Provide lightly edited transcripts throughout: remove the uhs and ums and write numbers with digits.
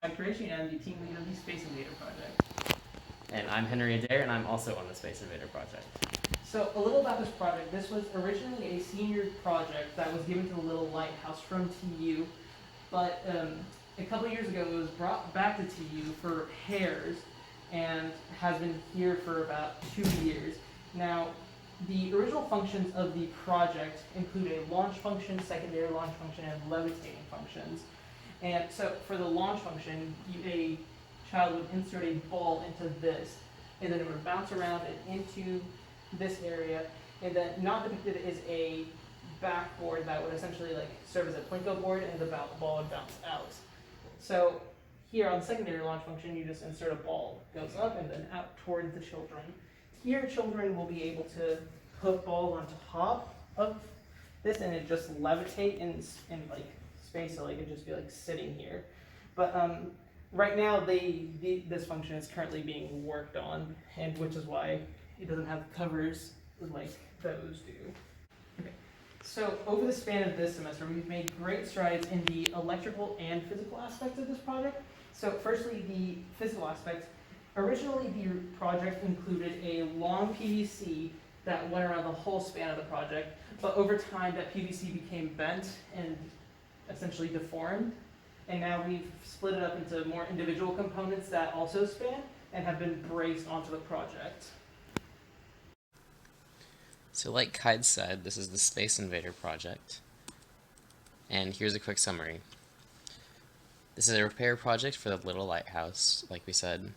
I'm Karachi, and I'm the team leader of the Space Invader project. And I'm Henry Adair, and I'm also on the Space Invader project. So, a little about this project. This was originally a senior project that was given to the Little Lighthouse from TU, but a couple years ago it was brought back to TU for hairs and has been here for about 2 years. Now, the original functions of the project include a launch function, secondary launch function, and levitating functions. And so for the launch function, a child would insert a ball into this, and then it would bounce around and into this area, and then not depicted is a backboard that would essentially like serve as a plinko board, and the ball would bounce out. So here on the secondary launch function, you just insert a ball, goes up and then out toward the children. Here, children will be able to put balls on top of this, and it just levitate in like space, so like it just be like sitting here. But right now, this function is currently being worked on, and which is why it doesn't have covers like those do. Okay. So over the span of this semester, we've made great strides in the electrical and physical aspects of this project. So firstly, the physical aspect. Originally, the project included a long PVC that went around the whole span of the project, but over time that PVC became bent and essentially deformed, and now we've split it up into more individual components that also span and have been braced onto the project. So like Kaid said, this is the Space Invader project. And here's a quick summary. This is a repair project for the Little Lighthouse, like we said,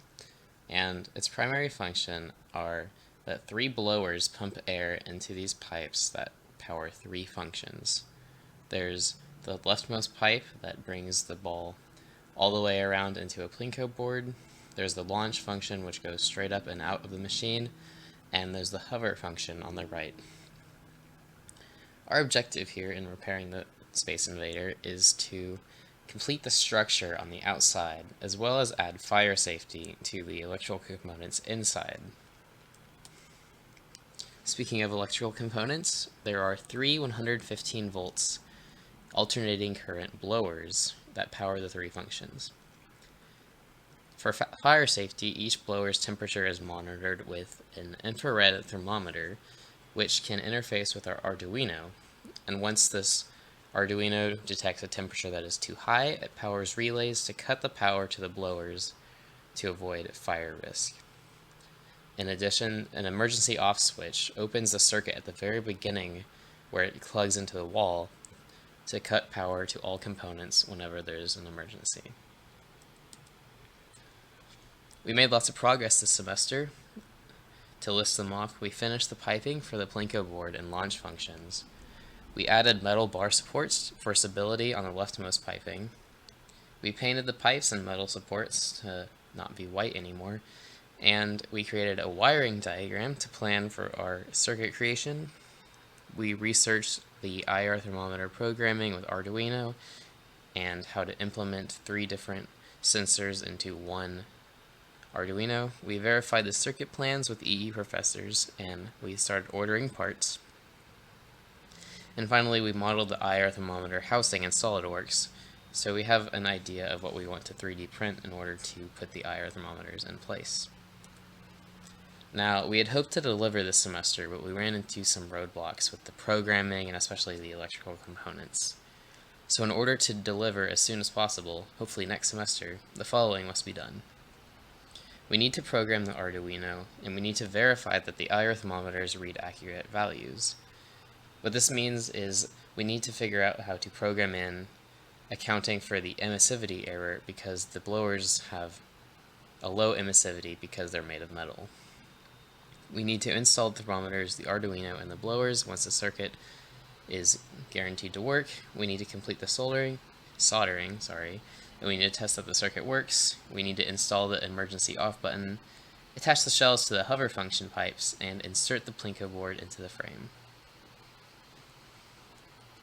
and its primary function are that 3 blowers pump air into these pipes that power 3 functions. There's the leftmost pipe that brings the ball all the way around into a plinko board. There's the launch function, which goes straight up and out of the machine, and there's the hover function on the right. Our objective here in repairing the Space Invader is to complete the structure on the outside, as well as add fire safety to the electrical components inside. Speaking of electrical components, there are 3 115 volts alternating current blowers that power the 3 functions. For fire safety, each blower's temperature is monitored with an infrared thermometer, which can interface with our Arduino, and once this Arduino detects a temperature that is too high, it powers relays to cut the power to the blowers to avoid fire risk. In addition, an emergency off switch opens the circuit at the very beginning where it plugs into the wall to cut power to all components whenever there's an emergency. We made lots of progress this semester. To list them off, we finished the piping for the plinko board and launch functions. We added metal bar supports for stability on the leftmost piping. We painted the pipes and metal supports to not be white anymore, and we created a wiring diagram to plan for our circuit creation. We researched the IR thermometer programming with Arduino and how to implement 3 different sensors into one Arduino. We verified the circuit plans with EE professors, and we started ordering parts. And finally, we modeled the IR thermometer housing in SolidWorks, so we have an idea of what we want to 3D print in order to put the IR thermometers in place. Now, we had hoped to deliver this semester, but we ran into some roadblocks with the programming and especially the electrical components. So in order to deliver as soon as possible, hopefully next semester, the following must be done. We need to program the Arduino, and we need to verify that the IR thermometers read accurate values. What this means is we need to figure out how to program in accounting for the emissivity error, because the blowers have a low emissivity because they're made of metal. We need to install the thermometers, the Arduino, and the blowers. Once the circuit is guaranteed to work, we need to complete the soldering, and we need to test that the circuit works. We need to install the emergency off button, attach the shells to the hover function pipes, and insert the plinko board into the frame.